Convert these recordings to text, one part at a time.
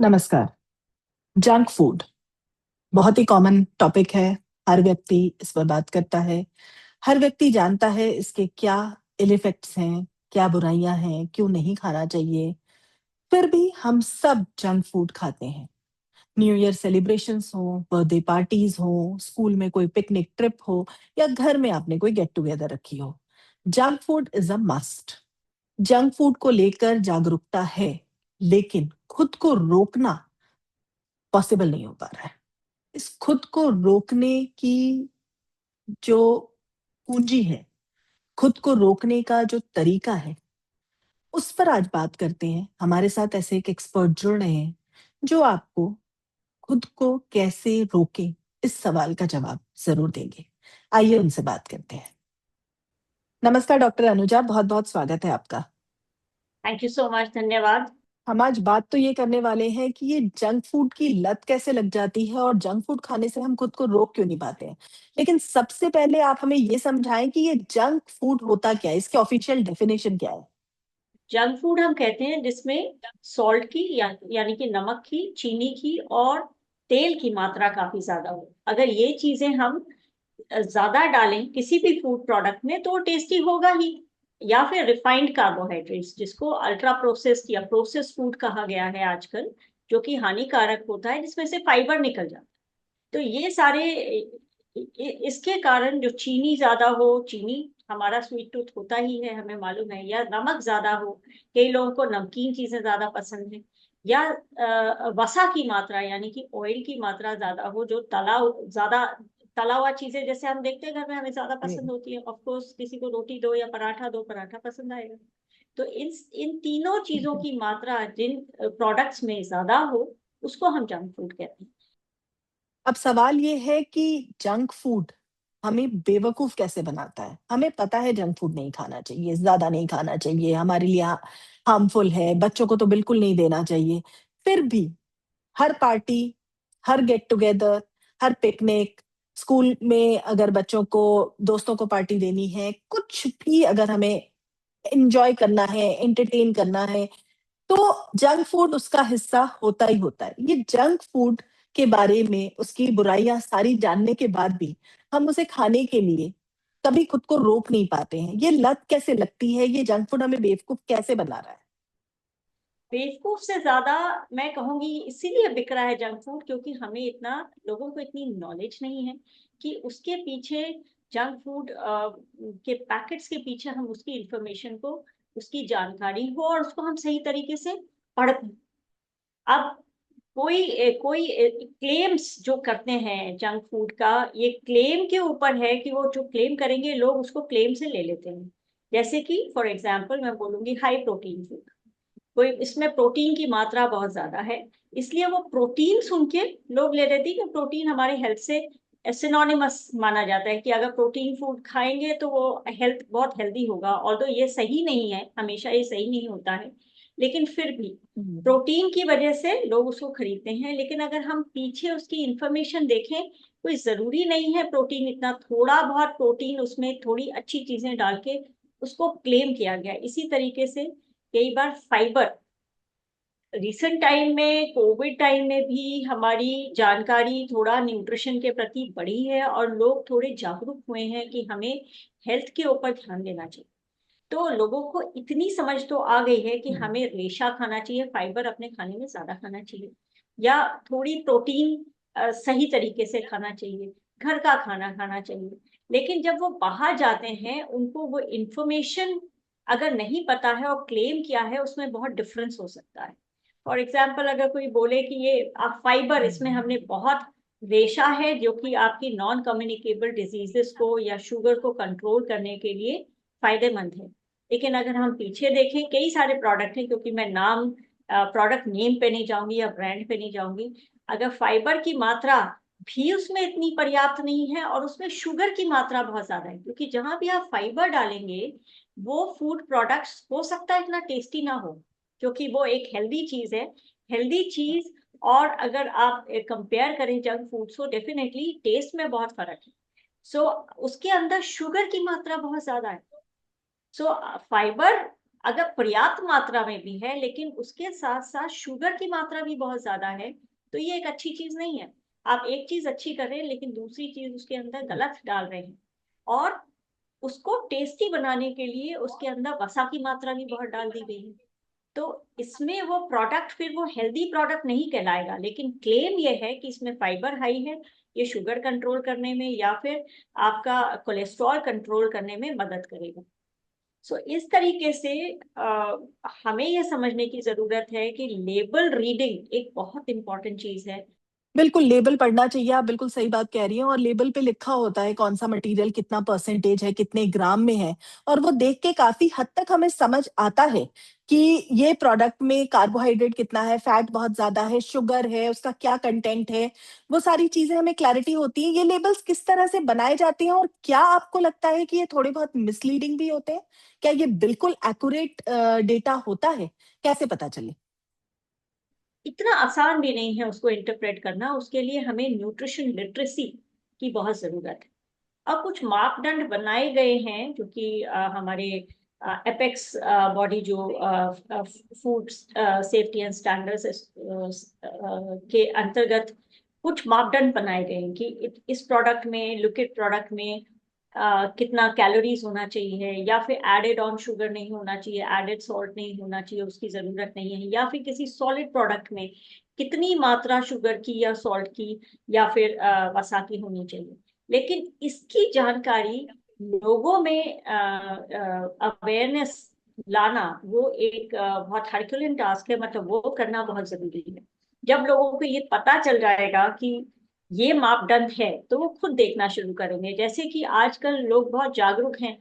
नमस्कार। Junk food बहुत ही common topic है। हर व्यक्ति इस पर बात करता है। हर व्यक्ति जानता है इसके क्या इल इफेक्ट्स हैं, क्या बुराइयां हैं, क्यों नहीं खाना चाहिए। फिर भी हम सब जंक फूड खाते हैं। न्यू ईयर सेलिब्रेशंस हो, बर्थडे पार्टीज हो, स्कूल में कोई पिकनिक ट्रिप हो या घर में आपने कोई गेट टुगेदर रखी हो, junk food is a must. Junk food को लेकर जागरूकता है, लेकिन खुद को रोकना पॉसिबल नहीं हो पा रहा है। इस खुद को रोकने की जो पूंजी है, खुद को रोकने का जो तरीका है, उस पर आज बात करते हैं। हमारे साथ ऐसे एक एक्सपर्ट जुड़ रहे हैं जो आपको खुद को कैसे रोके इस सवाल का जवाब जरूर देंगे। आइए उनसे बात करते हैं। नमस्कार डॉक्टर अनुजा, बहुत बहुत स्वागत है आपका। थैंक यू सो मच, धन्यवाद। हम आज बात तो ये करने वाले हैं कि ये जंक फूड की लत कैसे लग जाती है और जंक फूड खाने से हम खुद को रोक क्यों नहीं पाते हैं। लेकिन सबसे पहले आप हमें ये समझाएं कि ये जंक फूड होता क्या है, इसके ऑफिशियल डेफिनेशन क्या है। जंक फूड हम कहते हैं जिसमें सॉल्ट की यानी कि नमक की, चीनी की और तेल की मात्रा काफी ज्यादा हो। अगर ये चीजें हम ज्यादा डालें किसी भी फूड प्रोडक्ट में तो वो टेस्टी होगा ही। या फिर रिफाइंड कार्बोहाइड्रेट्स, जिसको अल्ट्रा प्रोसेस्ड या प्रोसेस्ड फूड कहा गया है आजकल, जो कि हानिकारक होता है, जिसमें से फाइबर निकल जाता है। तो ये सारे इसके कारण जो चीनी ज्यादा हो, चीनी हमारा स्वीट टूथ होता ही है, हमें मालूम है, या नमक ज्यादा हो, कई लोगों को नमकीन चीजें ज्यादा पसंद है, या वसा की मात्रा यानी कि ऑयल की मात्रा ज्यादा हो, जो ज्यादा तला हुआ चीजें जैसे हम देखते हैं घर में हमें ज्यादा पसंद होती है। ऑफ कोर्स किसी को रोटी दो या पराठा दो, पराठा पसंद आएगा। तो इन इन तीनों चीजों की मात्रा जिन प्रोडक्ट्स में ज्यादा हो, उसको हम जंक फूड कहते हैं। अब सवाल ये है कि जंक फूड हमें बेवकूफ कैसे बनाता है। हमें पता है जंक फूड नहीं खाना चाहिए, ज्यादा नहीं खाना चाहिए, हमारे लिए हार्मफुल है, बच्चों को तो बिल्कुल नहीं देना चाहिए। फिर भी हर पार्टी, हर गेट टुगेदर, हर पिकनिक, स्कूल में अगर बच्चों को, दोस्तों को पार्टी देनी है, कुछ भी अगर हमें एंजॉय करना है, एंटरटेन करना है, तो जंक फूड उसका हिस्सा होता ही होता है। ये जंक फूड के बारे में उसकी बुराइयां सारी जानने के बाद भी हम उसे खाने के लिए कभी खुद को रोक नहीं पाते हैं। ये लत कैसे लगती है, ये जंक फूड हमें बेवकूफ कैसे बना रहा है। बेवकूफ से ज्यादा मैं कहूंगी इसीलिए बिक रहा है जंक फूड, क्योंकि हमें इतना, लोगों को इतनी नॉलेज नहीं है कि उसके पीछे, जंक फूड के पैकेट्स के पीछे हम उसकी इंफॉर्मेशन को, उसकी जानकारी हो और उसको हम सही तरीके से पढ़ पाएं। अब कोई क्लेम्स जो करते हैं जंक फूड का, ये क्लेम के ऊपर है कि वो जो क्लेम करेंगे लोग उसको क्लेम से ले लेते हैं। जैसे कि फॉर एग्जांपल मैं बोलूंगी हाई प्रोटीन फूड, कोई इसमें प्रोटीन की मात्रा बहुत ज्यादा है, इसलिए वो प्रोटीन सुन के लोग ले लेते हैं कि प्रोटीन हमारे हेल्थ से सिनोनिमस माना जाता है, कि अगर प्रोटीन फूड खाएंगे तो वो हेल्थ बहुत हेल्दी होगा। ऑल्दो ये सही नहीं है, हमेशा ये सही नहीं होता है, लेकिन फिर भी हम्म। प्रोटीन की वजह से लोग उसको खरीदते हैं। लेकिन अगर हम पीछे उसकी इंफॉर्मेशन देखें, कोई जरूरी नहीं है प्रोटीन इतना, थोड़ा बहुत प्रोटीन उसमें थोड़ी अच्छी चीजें डाल के उसको क्लेम किया गया। इसी तरीके से कई बार फाइबर, रिसेंट टाइम में कोविड टाइम में भी हमारी जानकारी थोड़ा न्यूट्रिशन के प्रति बढ़ी है और लोग थोड़े जागरूक हुए हैं कि हमें हेल्थ के ऊपर ध्यान देना चाहिए। तो लोगों को इतनी समझ तो आ गई है कि हम्म। हमें रेशा खाना चाहिए, फाइबर अपने खाने में ज्यादा खाना चाहिए, या थोड़ी प्रोटीन सही तरीके से खाना चाहिए, घर का खाना खाना चाहिए। लेकिन जब वो बाहर जाते हैं उनको वो इंफॉर्मेशन अगर नहीं पता है और क्लेम किया है, उसमें बहुत डिफरेंस हो सकता है। फॉर एग्जाम्पल अगर कोई बोले कि ये आप फाइबर, इसमें हमने बहुत रेशा है जो कि आपकी नॉन कम्युनिकेबल डिजीजेस को या शुगर को कंट्रोल करने के लिए फायदेमंद है। लेकिन अगर हम पीछे देखें, कई सारे प्रोडक्ट हैं, क्योंकि मैं नाम, प्रोडक्ट नेम पे नहीं जाऊंगी या ब्रांड पे नहीं जाऊंगी, अगर फाइबर की मात्रा भी उसमें इतनी पर्याप्त नहीं है और उसमें शुगर की मात्रा बहुत ज्यादा है, क्योंकि जहां भी आप फाइबर डालेंगे वो फूड प्रोडक्ट्स हो सकता है इतना टेस्टी ना हो, क्योंकि वो एक हेल्दी चीज है। हेल्दी चीज, और अगर आप कंपेयर करें junk food, so definitely taste में बहुत फर्क है। सो उसके अंदर शुगर की मात्रा बहुत ज्यादा है। सो फाइबर अगर पर्याप्त मात्रा में भी है लेकिन उसके साथ साथ शुगर की मात्रा भी बहुत ज्यादा है, तो ये एक अच्छी चीज नहीं है। आप एक चीज अच्छी कर रहे हैं लेकिन दूसरी चीज उसके अंदर गलत डाल रहे हैं। और उसको टेस्टी बनाने के लिए उसके अंदर वसा की मात्रा भी बहुत डाल दी गई है। तो इसमें वो प्रोडक्ट फिर वो हेल्दी प्रोडक्ट नहीं कहलाएगा, लेकिन क्लेम ये है कि इसमें फाइबर हाई है, ये शुगर कंट्रोल करने में या फिर आपका कोलेस्ट्रॉल कंट्रोल करने में मदद करेगा। सो इस तरीके से हमें यह समझने की जरूरत है कि लेबल रीडिंग एक बहुत इंपॉर्टेंट चीज है। बिल्कुल लेबल पढ़ना चाहिए, आप बिल्कुल सही बात कह रही हैं। और लेबल पे लिखा होता है कौन सा मटेरियल कितना परसेंटेज है, कितने ग्राम में है। और वो देख के काफी हद तक हमें समझ आता है कि ये प्रोडक्ट में कार्बोहाइड्रेट कितना है, फैट बहुत ज्यादा है, शुगर है, उसका क्या कंटेंट है। वो सारी चीजें हमें क्लैरिटी होती है। ये लेबल्स किस तरह से बनाए जाते हैं और क्या आपको लगता है कि ये थोड़े बहुत मिसलीडिंग भी होते हैं? क्या ये बिल्कुल एक्यूरेट डेटा होता है? कैसे पता चले? इतना आसान भी नहीं है उसको इंटरप्रेट करना, उसके लिए हमें न्यूट्रिशन लिटरेसी की बहुत जरूरत है। अब कुछ मापदंड बनाए गए हैं जो कि हमारे एपेक्स बॉडी जो फूड सेफ्टी एंड स्टैंडर्ड्स के अंतर्गत कुछ मापदंड बनाए गए हैं कि इस प्रोडक्ट में, लिक्विड प्रोडक्ट में कितना कैलोरीज होना चाहिए, या फिर एडेड ऑन शुगर नहीं होना चाहिए, एडेड सॉल्ट नहीं होना चाहिए, उसकी जरूरत नहीं है, या फिर किसी सॉलिड प्रोडक्ट में कितनी मात्रा शुगर की या सॉल्ट की या फिर वसा की होनी चाहिए। लेकिन इसकी जानकारी लोगों में अवेयरनेस लाना वो एक बहुत हरक्यूलिन टास्क है, मतलब वो करना बहुत जरूरी है। जब लोगों को ये पता चल जाएगा कि ये मापदंड है तो वो खुद देखना शुरू करेंगे। जैसे कि आजकल लोग बहुत जागरूक हैं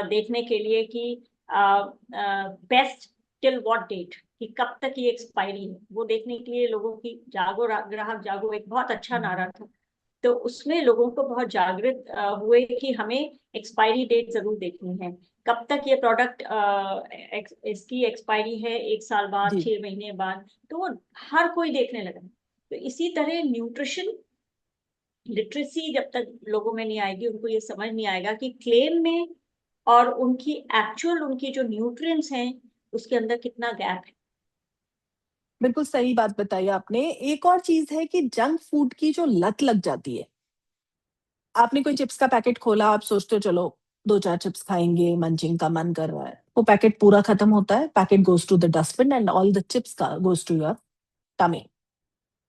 देखने के लिए कि बेस्ट टिल व्हाट डेट, कि कब तक ये एक्सपायरी है, वो देखने के लिए लोगों की जागो ग्राहक जागो एक बहुत अच्छा नारा था। तो उसमें लोगों को बहुत जागृत हुए कि हमें एक्सपायरी डेट जरूर देखनी है, कब तक ये प्रोडक्ट इसकी एक्सपायरी है, 1 साल बाद, जी। 6 महीने बाद। तो वो हर कोई देखने लगा। तो इसी तरह न्यूट्रिशन लिटरेसी जब तक लोगों में नहीं आएगी, उनको ये समझ नहीं आएगा कि क्लेम में और उनकी एक्चुअल उनकी जो न्यूट्रिएंट्स हैं उसके अंदर कितना गैप है। बिल्कुल सही बात बताई आपने। एक और चीज है कि जंक फूड की जो लत लग जाती है। आपने कोई चिप्स का पैकेट खोला, आप सोचते हो चलो 2-4 चिप्स खाएंगे, मंचिंग का मन कर रहा है। वो पैकेट पूरा खत्म होता है, packet goes to the dustbin and all the chips का goes to your tummy.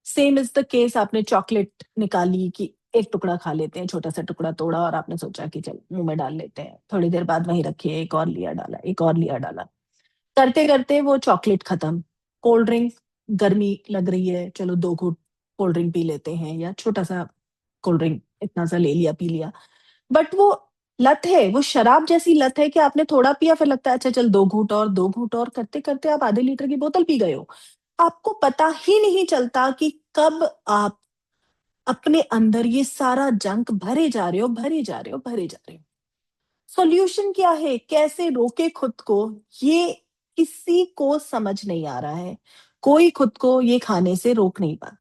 Same is the case, आपने चॉकलेट निकाली कि एक टुकड़ा खा लेते हैं, छोटा सा टुकड़ा तोड़ा और आपने सोचा कि चल मुंह में डाल लेते हैं, थोड़ी देर बाद वहीं रखिए, एक और लिया डाला, एक और लिया डाला। करते करते वो चॉकलेट खत्म। कोल्ड ड्रिंक, गर्मी लग रही है, चलो 2 घूंट कोल्ड ड्रिंक पी लेते हैं, या छोटा सा कोल्ड ड्रिंक इतना सा ले लिया, पी लिया। बट वो लत है, वो शराब जैसी लत है कि आपने थोड़ा पिया, फिर लगता है अच्छा चल 2 घूंट और, 2 घूंट और, करते करते आप आधे लीटर की बोतल पी गए हो। आपको पता ही नहीं चलता कि कब आप अपने अंदर ये सारा जंक भरे जा रहे हो, भरे जा रहे हो, भरे जा रहे हो। सॉल्यूशन क्या है, कैसे रोके खुद को? ये किसी को समझ नहीं आ रहा है। कोई खुद को ये खाने से रोक नहीं पा।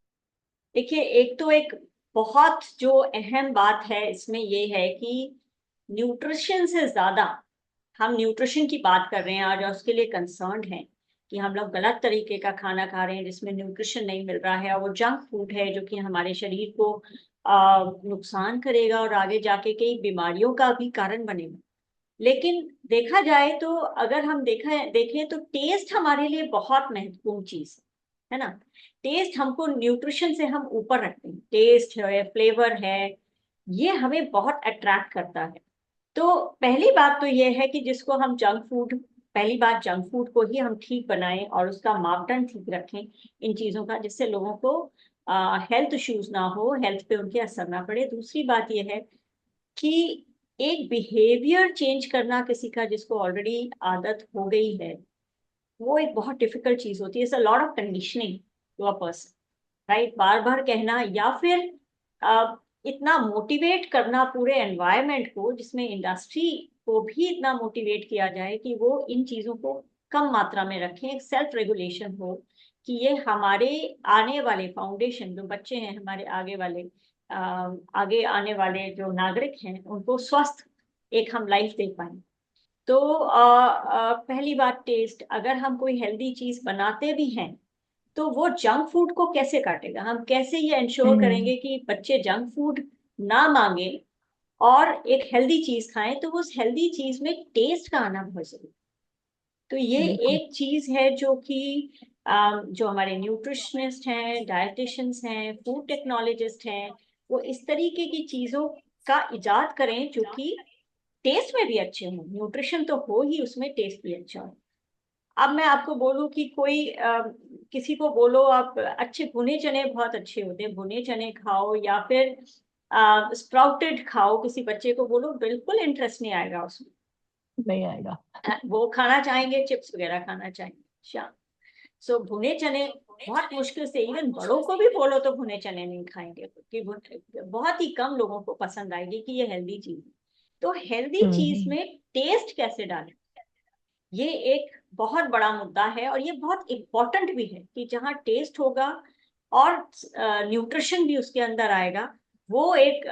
देखिए, एक तो एक बहुत जो अहम बात है इसमें ये है कि न्यूट्रिशन से ज्यादा हम न्यूट्रिशन की बात कर रहे हैं आज और उसके लिए कंसर्न है कि हम लोग गलत तरीके का खाना खा रहे हैं जिसमें न्यूट्रिशन नहीं मिल रहा है, और वो जंक फूड है जो कि हमारे शरीर को नुकसान करेगा और आगे जाके कई बीमारियों का भी कारण बनेगा। लेकिन देखा जाए तो अगर हम देखें तो टेस्ट हमारे लिए बहुत महत्वपूर्ण चीज है ना। टेस्ट हमको न्यूट्रिशन से हम ऊपर रखते हैं, टेस्ट है, फ्लेवर है, ये हमें बहुत अट्रैक्ट करता है। तो पहली बात तो ये है कि जिसको हम जंक फूड, पहली बात जंक फूड को ही हम ठीक बनाएं और उसका मापदंड ठीक रखें इन चीजों का, जिससे लोगों को हेल्थ इश्यूज ना हो, हेल्थ पे उनके असर ना पड़े। दूसरी बात यह है कि एक बिहेवियर चेंज करना किसी का जिसको ऑलरेडी आदत हो गई है, वो एक बहुत डिफिकल्ट चीज होती है। It's a lot of conditioning to a person, right. बार बार कहना या फिर अ, इतना मोटिवेट करना पूरे एनवायरनमेंट को, जिसमें इंडस्ट्री को भी इतना मोटिवेट किया जाए कि वो इन चीजों को कम मात्रा में रखें, एक सेल्फ रेगुलेशन हो कि ये हमारे आने वाले फाउंडेशन जो बच्चे हैं, हमारे आगे वाले अ, आगे आने वाले जो नागरिक हैं, उनको स्वस्थ एक हम लाइफ दे पाए। तो पहली बात टेस्ट, अगर हम कोई हेल्दी चीज बनाते भी हैं तो वो जंक फूड को कैसे काटेगा, हम कैसे ये इंश्योर हम्म। करेंगे कि बच्चे जंक फूड ना मांगे और एक हेल्दी चीज खाएं, तो उस हेल्दी चीज में टेस्ट का आना बहुत जरूरी है। तो ये बिल्कुल। एक चीज है जो कि जो हमारे न्यूट्रिशनिस्ट हैं, डायटिशियंस हैं, फूड टेक्नोलॉजिस्ट हैं, वो इस तरीके की चीजों का इजाद करें जो कि टेस्ट में भी अच्छे हों, न्यूट्रिशन तो हो ही, उसमें टेस्ट भी अच्छा हो। अब मैं आपको बोलूं कि कोई किसी को बोलो आप अच्छे भुने चने बहुत अच्छे होते हैं, भुने चने खाओ या फिर स्प्राउटेड खाओ, किसी बच्चे को बोलो, बिल्कुल इंटरेस्ट नहीं आएगा उसमें। नहीं आएगा। वो खाना चाहेंगे चिप्स वगैरह खाना चाहेंगे शाम। सो भुने चने बहुत मुश्किल से, इवन बड़ों को भी बोलो तो भुने चने नहीं खाएंगे, क्योंकि बहुत ही कम लोगों को पसंद आएगी कि ये हेल्दी चीज है। तो हेल्दी चीज हम्म। में टेस्ट कैसे डालें, ये एक बहुत बड़ा मुद्दा है, और ये बहुत इम्पोर्टेंट भी है कि जहाँ टेस्ट होगा और न्यूट्रिशन भी उसके अंदर आएगा, वो एक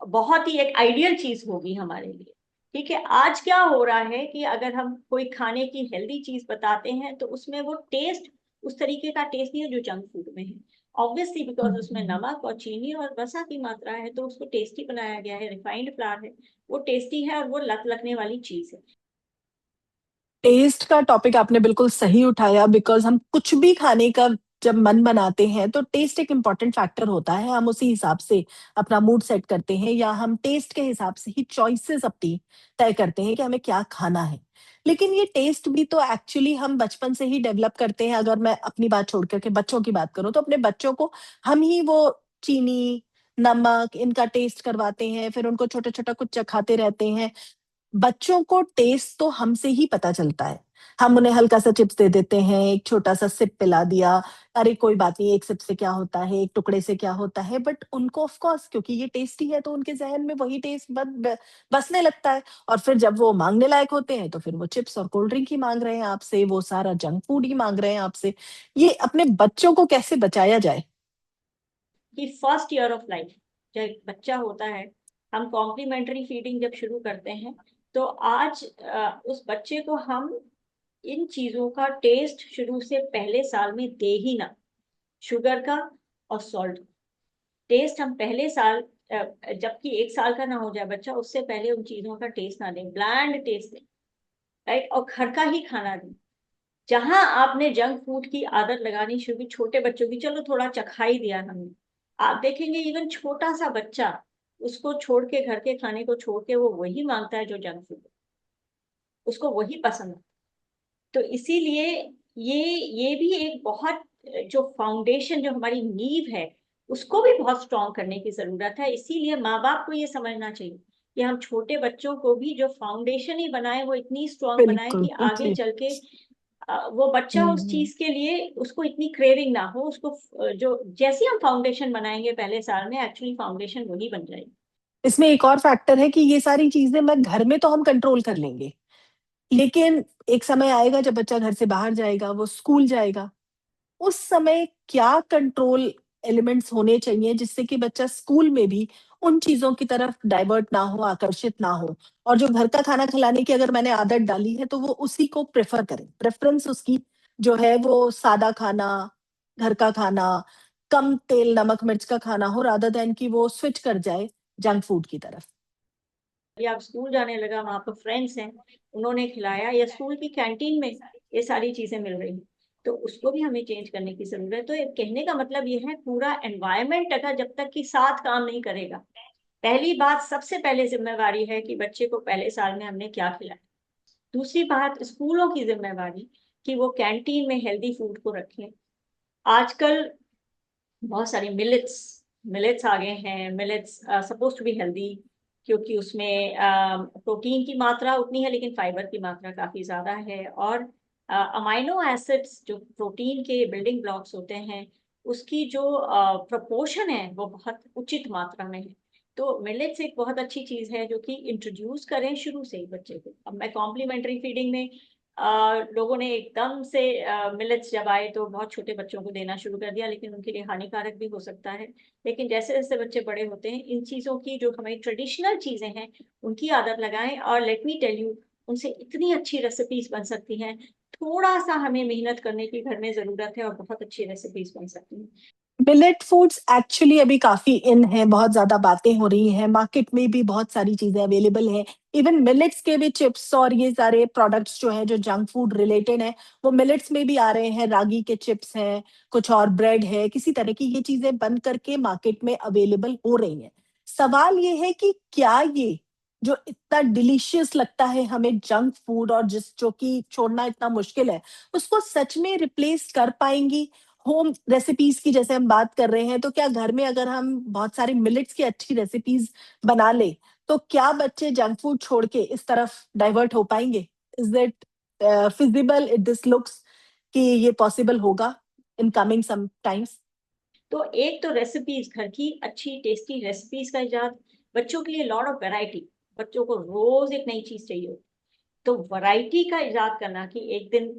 बहुत ही एक आइडियल चीज होगी हमारे लिए। ठीक है, आज क्या हो रहा है कि अगर हम कोई खाने की हेल्दी चीज बताते हैं तो उसमें वो टेस्ट उस तरीके का टेस्ट नहीं है जो जंक फूड में है। ऑब्वियसली बिकॉज उसमें हम्म। नमक और चीनी और वसा की मात्रा है, तो उसको टेस्टी बनाया गया है, रिफाइंड फ्लावर है, वो टेस्टी है और वो लत लगने वाली चीज है। टेस्ट का टॉपिक आपने बिल्कुल सही उठाया, बिकॉज हम कुछ भी खाने का जब मन बनाते हैं तो टेस्ट एक इम्पॉर्टेंट फैक्टर होता है। हम उसी हिसाब से अपना मूड सेट करते हैं, या हम टेस्ट के हिसाब से ही चॉइसेस अपनी तय करते हैं कि हमें क्या खाना है। लेकिन ये टेस्ट भी तो एक्चुअली हम बचपन से ही डेवलप करते हैं। अगर मैं अपनी बात छोड़ करके बच्चों की बात करूं, तो अपने बच्चों को हम ही वो चीनी, नमक, इनका टेस्ट करवाते हैं, फिर उनको छोटा छोटा कुछ चखाते रहते हैं। बच्चों को टेस्ट तो हमसे ही पता चलता है। हम उन्हें हल्का सा चिप्स दे देते हैं, एक छोटा सा सिप पिला दिया, अरे कोई बात नहीं, एक सिप से क्या होता है, एक टुकड़े से क्या होता है। बट उनको ऑफ कोर्स क्योंकि ये टेस्टी है तो उनके जहन में वही टेस्ट बसने लगता है। और फिर जब वो मांगने लायक होते हैं तो फिर वो चिप्स और कोल्ड ड्रिंक ही मांग रहे हैं आपसे, वो सारा जंक फूड ही मांग रहे हैं आपसे। ये अपने बच्चों को कैसे बचाया जाए? कि फर्स्ट ईयर ऑफ लाइफ जब बच्चा होता है, हम कॉम्प्लीमेंट्री फीडिंग जब शुरू करते हैं, तो आज उस बच्चे को हम इन चीजों का टेस्ट शुरू से पहले साल में दे ही ना, शुगर का और सॉल्ट। टेस्ट हम पहले साल, जबकि 1 साल का ना हो जाए बच्चा, उससे पहले उन चीजों का टेस्ट ना दें, ब्लैंड टेस्ट दें, राइट, और घर का ही खाना दें। जहां आपने जंक फूड की आदत लगानी शुरू की छोटे बच्चों की, चलो थोड़ा चखा ही दिया हमने, आप देखेंगे इवन छोटा सा बच्चा उसको छोड़ के, घर के खाने को छोड़ के वो वही मांगता है जो जंक फूड है, उसको वही पसंद है। तो इसीलिए ये भी एक बहुत, जो फाउंडेशन, जो हमारी नींव है, उसको भी बहुत स्ट्रांग करने की जरूरत है। इसीलिए माँ बाप को ये समझना चाहिए कि हम छोटे बच्चों को भी जो फाउंडेशन ही बनाए, वो इतनी स्ट्रांग बनाए बिल्कुल, कि आगे बिल्कुल। चल के वो बच्चा उस हम्म। चीज के लिए उसको इतनी क्रेविंग ना हो उसको। जो जैसे हम फाउंडेशन बनाएंगे पहले साल में, एक्चुअली फाउंडेशन वही बन जाएगी। इसमें एक और फैक्टर है कि ये सारी चीजें मैं घर में तो हम कंट्रोल कर लेंगे, लेकिन एक समय आएगा जब बच्चा घर से बाहर जाएगा, वो स्कूल जाएगा। उस समय क्या कंट्रोल एलिमेंट्स होने चाहिए जिससे कि बच्चा स्कूल में भी उन चीजों की तरफ डाइवर्ट ना हो, आकर्षित ना हो। और जो घर का खाना खिलाने की अगर मैंने आदत डाली है तो वो उसी को प्रेफर करे, प्रेफरेंस उसकी जो है वो सादा खाना, घर का खाना, कम तेल नमक मिर्च का खाना हो, रादर देन कि वो स्विच कर जाए जंक फूड की तरफ। या आप स्कूल जाने लगा, वहां पर फ्रेंड्स हैं, उन्होंने खिलाया, या स्कूल की कैंटीन में ये सारी चीजें मिल रही, तो उसको भी हमें चेंज करने की जरूरत है। तो ये कहने का मतलब ये है, पूरा एनवायरमेंट अगर जब तक कि साथ काम नहीं करेगा, पहली बात, सबसे पहले जिम्मेवारी है कि बच्चे को पहले साल में हमने क्या खिलाया। दूसरी बात, स्कूलों की जिम्मेवारी कि वो कैंटीन में हेल्दी फूड को रखें। आजकल बहुत सारे मिलेट्स मिलेट्स आ गए हैं, millets suppose to be healthy, क्योंकि उसमें प्रोटीन की मात्रा उतनी है लेकिन फाइबर की मात्रा काफी ज्यादा है, और अमाइनो एसिड्स जो प्रोटीन के बिल्डिंग ब्लॉक्स होते हैं, उसकी जो प्रपोर्शन है वो बहुत उचित मात्रा में है। तो मिलेट्स एक बहुत अच्छी चीज है जो कि इंट्रोड्यूस करें शुरू से ही बच्चे को। अब मैं कॉम्प्लीमेंट्री फीडिंग में लोगों ने एकदम से मिलेट्स जब आए तो बहुत छोटे बच्चों को देना शुरू कर दिया, लेकिन उनके लिए हानिकारक भी हो सकता है। लेकिन जैसे जैसे बच्चे बड़े होते हैं, इन चीजों की, जो हमारी ट्रेडिशनल चीजें हैं, उनकी आदत लगाएं। और लेट मी टेल यू, उनसे इतनी अच्छी रेसिपीज बन सकती हैं। थोड़ा सा हमें मेहनत करने की घर में जरूरत है और बहुत अच्छी रेसिपीज बन सकती हैं। मिलेट फूड्स एक्चुअली अभी काफी इन है, बहुत ज्यादा बातें हो रही हैं, मार्केट में भी बहुत सारी चीजें अवेलेबल हैं। इवन मिलेट्स के भी चिप्स और ये सारे प्रोडक्ट्स जो हैं जो जंक फूड रिलेटेड हैं, वो मिलेट्स में भी आ रहे हैं। रागी के चिप्स हैं, कुछ और ब्रेड है, किसी तरह की ये चीजें बन करके मार्केट में अवेलेबल हो रही हैं। सवाल ये है कि क्या ये जो इतना डिलीशियस लगता है हमें जंक फूड, और जिस जो कि छोड़ना इतना मुश्किल है, उसको सच में रिप्लेस कर पाएंगी होम रेसिपीज की? जैसे हम बात कर रहे हैं, तो क्या घर में अगर हम बहुत सारी मिलेट्स की अच्छी रेसिपीज बना ले, तो क्या बच्चे जंक फूड छोड़ के इस तरफ डाइवर्ट हो पाएंगे? Is it feasible, it this looks कि ये पॉसिबल होगा इन कमिंग सम टाइम्स? तो एक तो रेसिपीज, घर की अच्छी टेस्टी रेसिपीज का इजाद, बच्चों के लिए लॉट ऑफ वैरायटी। बच्चों को रोज एक नई चीज चाहिए होती, तो वैरायटी का इजाद करना कि एक दिन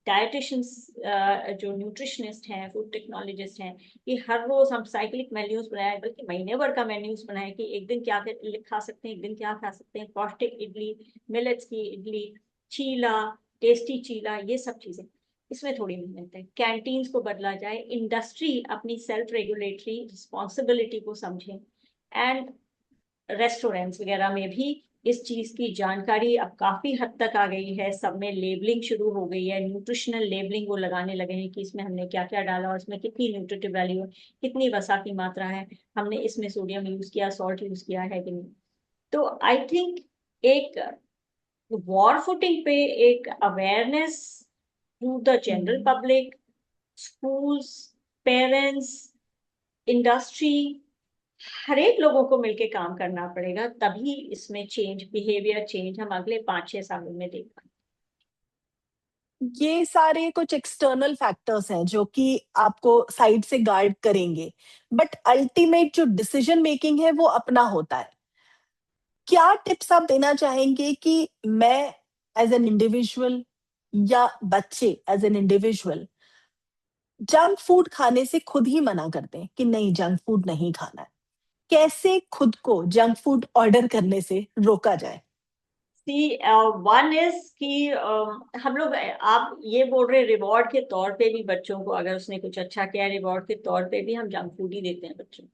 डायटिशियंस, जो न्यूट्रिशनिस्ट हैं, फूड टेक्नोलॉजिस्ट हैं, कि हर रोज हम साइक्लिक मेन्यूज बनाए, बल्कि महीने भर का मेन्यूज बनाए कि एक दिन क्या खा सकते हैं, एक दिन क्या खा सकते हैं। पौष्टिक इडली, मिलेट्स की इडली, चीला, टेस्टी चीला, ये सब चीजें। इसमें थोड़ी मेहनत है। कैंटीन्स को बदला जाए, इंडस्ट्री अपनी सेल्फ रेगुलेटरी रिस्पॉन्सिबिलिटी को समझे, एंड रेस्टोरेंट्स वगैरह में भी इस चीज की जानकारी अब काफी हद तक आ गई है। सब में लेबलिंग शुरू हो गई है, न्यूट्रिशनल लेबलिंग वो लगाने लगे हैं कि इसमें हमने क्या क्या डाला और इसमें कितनी न्यूट्रिटिव वैल्यू है, कितनी वसा की मात्रा है, हमने इसमें सोडियम यूज किया, सॉल्ट यूज किया है कि नहीं। तो आई थिंक एक वॉर फुटिंग पे एक awareness to the general public, schools, parents, industry, हर एक लोगों को मिलके काम करना पड़ेगा, तभी इसमें चेंज, बिहेवियर चेंज हम अगले 5-6 सालों में देख पाएंगे। ये सारे कुछ एक्सटर्नल फैक्टर्स हैं जो कि आपको साइड से गार्ड करेंगे, बट अल्टीमेट जो डिसीजन मेकिंग है वो अपना होता है। क्या टिप्स आप देना चाहेंगे कि मैं एज एन इंडिविजुअल या बच्चे as an individual junk food खाने से खुद ही मना कर दें कि नहीं, जंक फूड नहीं खाना है? कैसे खुद को जंक फूड ऑर्डर करने से रोका जाए? सी, वन इज कि हम लोग, आप ये बोल रहे रिवॉर्ड के तौर पे भी बच्चों को, अगर उसने कुछ अच्छा किया रिवॉर्ड के तौर पे भी हम जंक फूड ही देते हैं बच्चों को,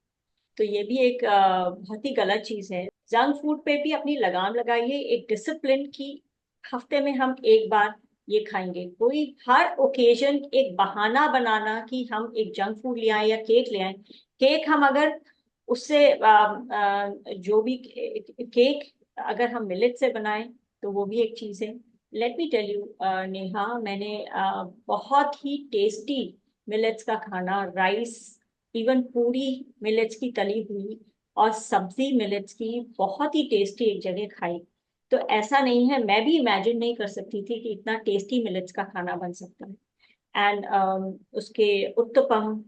तो ये भी एक बहुत ही गलत चीज है। जंक फूड पे भी अपनी लगाम लगाइए, एक डिसिप्लिन की। हफ्ते में हम एक बार ये खाएंगे, कोई हर ओकेजन एक बहाना बनाना कि हम एक जंक फूड ले आए या केक ले आए। केक हम अगर उससे जो भी केक अगर हम मिलेट से बनाएं, तो वो भी एक चीज है। Let me tell you Neha, मैंने बहुत ही टेस्टी मिलेट्स का खाना, राइस, इवन पूरी मिलेट्स की तली हुई, और सब्जी मिलेट्स की बहुत ही टेस्टी एक जगह खाई। तो ऐसा नहीं है, मैं भी इमेजिन नहीं कर सकती थी कि इतना टेस्टी मिलेट्स का खाना बन सकता है। एंड उसके उत्तपम,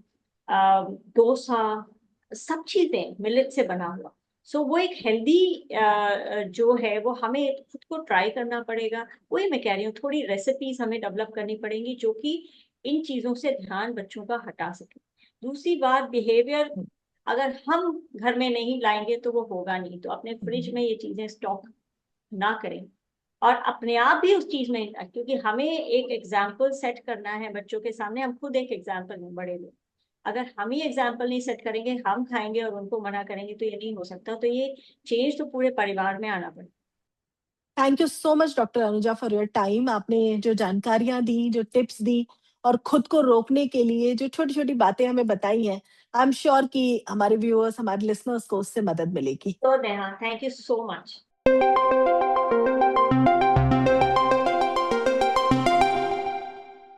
डोसा, सब चीजें मिलेट से बना हुआ। सो वो एक हेल्दी जो है वो हमें खुद को ट्राई करना पड़ेगा। वही मैं कह रही हूँ, थोड़ी रेसिपीज हमें डेवलप करनी पड़ेंगी जो कि इन चीजों से ध्यान बच्चों का हटा सके। दूसरी बात, बिहेवियर अगर हम घर में नहीं लाएंगे तो वो होगा नहीं। तो अपने फ्रिज में ये चीजें स्टॉक ना करें, और अपने आप भी उस चीज में, क्योंकि हमें एक एग्जाम्पल सेट करना है बच्चों के सामने। हम खुद एक एग्जाम्पल हैं, बड़े लोग। अगर हम ही एग्जाम्पल नहीं सेट करेंगे, हम खाएंगे और उनको मना करेंगे, तो ये नहीं हो सकता। तो ये चेंज तो पूरे परिवार में आना पड़ेगा। Thank you so much doctor Anuja for your time. आपने जो जानकारियां दी, जो टिप्स दी, और खुद को रोकने के लिए जो छोटी छोटी बातें हमें बताई हैं, आई एम श्योर कि हमारे व्यूअर्स, हमारे लिसनर्स को उससे मदद मिलेगी। तो Neha, thank you so much.